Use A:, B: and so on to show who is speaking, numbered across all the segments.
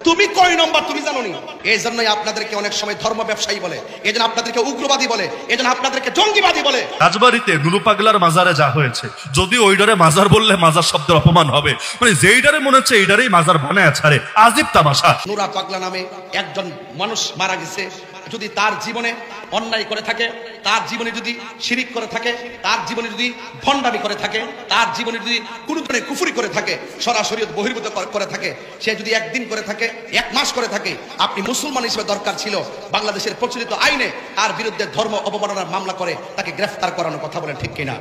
A: তুমি কয় নম্বর তুমি জানো নি? এই জন্যই আপনাদেরকে অনেক সময় ধর্ম ব্যবসায়ী বলে, এই জন্য আপনাদেরকে উগ্রবাদী বলে, এই জন্য আপনাদেরকে জঙ্গিবাদী বলে।
B: রাজবাড়িতে নুরু পাগলার মাজারে যা হয়েছে, যদি ওইডারে মাজার বললে মাজার শব্দের অপমান হবে, মানে যেইডারে মনে হচ্ছে এইডারেই মাজার বানায় ছাড়ে, আজীব তামাশা।
A: নুরা পাগলা নামে একজন মানুষ মারা গেছে। যদি তার জীবনে অন্যায় করে থাকে, তার জীবনে যদি শিরিক করে থাকে, তার জীবনে যদি ভণ্ডামি করে থাকে, তার জীবনে যদি কোনো ধরনের কুফরি করে থাকে, সরাসরি বহির্ভূত করে থাকে, সে যদি একদিন করে থাকে, এক মাস করে থাকে, আপনি মুসলমান হিসেবে দরকার ছিল বাংলাদেশের প্রচলিত আইনে তার বিরুদ্ধে ধর্ম অবমাননার মামলা করে তাকে গ্রেফতার করানোর কথা বলেন, ঠিক কিনা?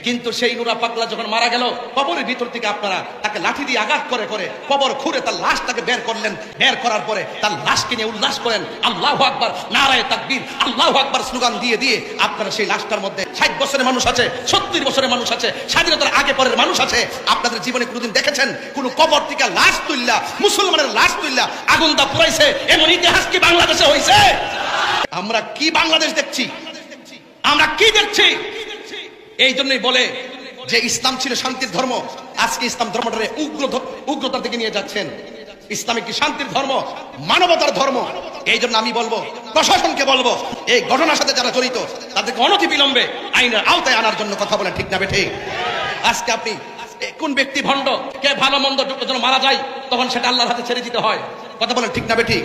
A: কিন্তু সেই নুরা পাগলা যখন মারা গেল, কবরের ভিতর থেকে আপনারা তাকে লাঠি দিয়ে আঘাত করে করে কবর খুঁড়ে তার লাশটাকে বের করলেন। বের করার পরে তার লাশকে নিয়ে উল্লাস করেন, আল্লাহু আকবার, নারায়ে তাকবীর, আল্লাহু আকবার স্লোগান দিয়ে দিয়ে আপনারা সেই লাশটার মধ্যে 60 বছরের মানুষ আছে, 70 বছরের মানুষ আছে, স্বাধীনতার আগে পরের মানুষ আছে। আপনাদের জীবনে কোনোদিন দেখেছেন কোন কবর থেকে লাশ তুললা, মুসলমানের লাশ তুললা আগুন দা পুরাইছে? এমন ইতিহাস কি বাংলাদেশে হয়েছে? আমরা কি বাংলাদেশ দেখছি? আমরা কি দেখছি? এই জন্যই বলে যে ইসলাম ছিল শান্তির ধর্ম, আজকে ইসলাম ধর্মটারে উগ্রতার দিকে নিয়ে যাচ্ছেন। ইসলাম একটি শান্তির ধর্ম, মানবতার ধর্ম। এই জন্য আমি বলবো, প্রশাসনকে বলবো, এই ঘটনার সাথে যারা জড়িত তাদেরকে অনতিবিলম্বে আইনের আওতায় আনার জন্য কথা বলেন, ঠিক না বেঠিক? আজকে আপনি কোন ব্যক্তি ভণ্ড, কে ভালো মন্দ যখন মারা যায় তখন সেটা আল্লাহর হাতে ছেড়ে দিতে হয়, কথা বলেন, ঠিক না বেঠিক?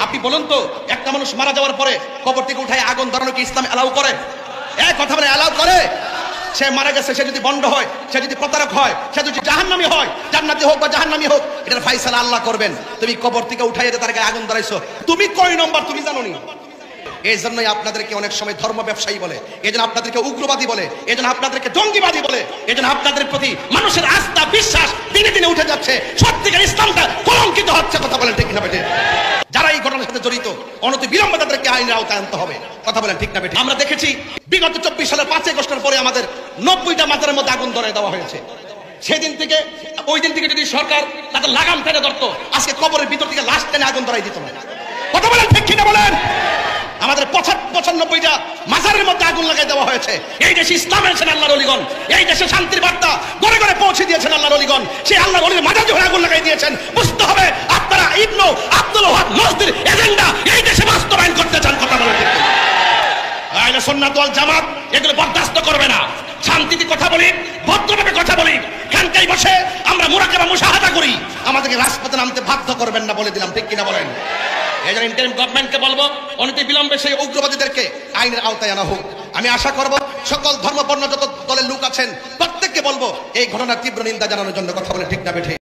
A: আপনি বলুন তো, একটা মানুষ মারা যাওয়ার পরে কবর থেকে উঠায় আগুন ধরানো কি ইসলাম অ্যালাউ করে? কথা বলে অ্যালাউ করে? সে মারা গেছে, সে যদি বন্ড হয়, সে যদি প্রতারক হয়, সে যদি জাহান্নামী হয়, জান্নাতি হোক বা জাহান্নামী হোক, এটার ফায়সালা আল্লাহ করবেন। তুমি কবর থেকে উঠাইয়ে তার গায়ে আগুন ধরাইছো, তুমি কয় নম্বর তুমি জানো নি? এই জন্যই আপনাদেরকে অনেক সময় ধর্ম ব্যবসায়ী বলে, এই জন্য আপনাদেরকে উগ্রবাদী বলে, এই জন্য আপনাদেরকে জঙ্গিবাদী বলে, এই জন্য আপনাদের প্রতি মানুষের আস্থা বিশ্বাস দিনে দিনে উঠে যাচ্ছে, সত্যিকার ইসলামটা কলঙ্কিত হচ্ছে, কথা বলেন, ঠিক না বেঠিক? যারা এই ঘটনার সাথে জড়িত অনতিবিলম্বে তাদেরকে আইনের আওতায় আনতে হবে, কথা বলেন, ঠিক না বেঠিক? আমরা দেখেছি বিগত 24 সালের 5 আগস্টের পরে আমাদের 90টা মাজারের মধ্যে আগুন ধরে দেওয়া হয়েছে। সেদিন থেকে, ওই দিন থেকে যদি সরকার তাদের লাগাম টেনে ধরতো, আজকে কবরের ভিতর থেকে লাশ টেনে আগুন ধরাই দিত না, কথা বলেন, ঠিক কিনা বলেন? আমাদের 95টা মাজারের মধ্যে আগুন লাগাই দেওয়া হয়েছে। এই দেশে ইসলাম এনেছেন আল্লাহর ওলিগণ, এই দেশে শান্তির বার্তা ঘরে ঘরে পৌঁছে দিয়েছেন আল্লাহর ওলিগণ। সেই আল্লাহর ওলির মাজার যখন আগুন লাগাই দিয়েছেন, বুঝতে হবে আপনারা ইবনু আব্দুল ওয়াহাব নজরীর এজেন্ডা এই দেশে বাস্তবায়ন করতে চান, কথা বলেন, ঠিক কিনা? আহলে সুন্নাত ওয়াল জামাত এগুলো বরদাস্ত করবে না। শান্তিতে কথা বলি, ভদ্রভাবে কথা বলি, খানকায় বসে আমরা মুরাকাবা মুশাহাদা করি, আমাদেরকে রাজপথে নামতে বাধ্য করবেন না, বলে দিলাম, ঠিক কিনা বলেন? এই জন্য ইন্টারিম গভর্নমেন্টকে বলবো, অনতিবিলম্বে সেই উগ্রবাদীদেরকে আইনের আওতায় আনা হোক। আমি আশা করব সকল ধর্মবর্ণ যত দলের লোক আছেন প্রত্যেককে বলবো এই ঘটনার তীব্র নিন্দা জানানোর জন্য, কথা বলে, ঠিক না বেঠিক?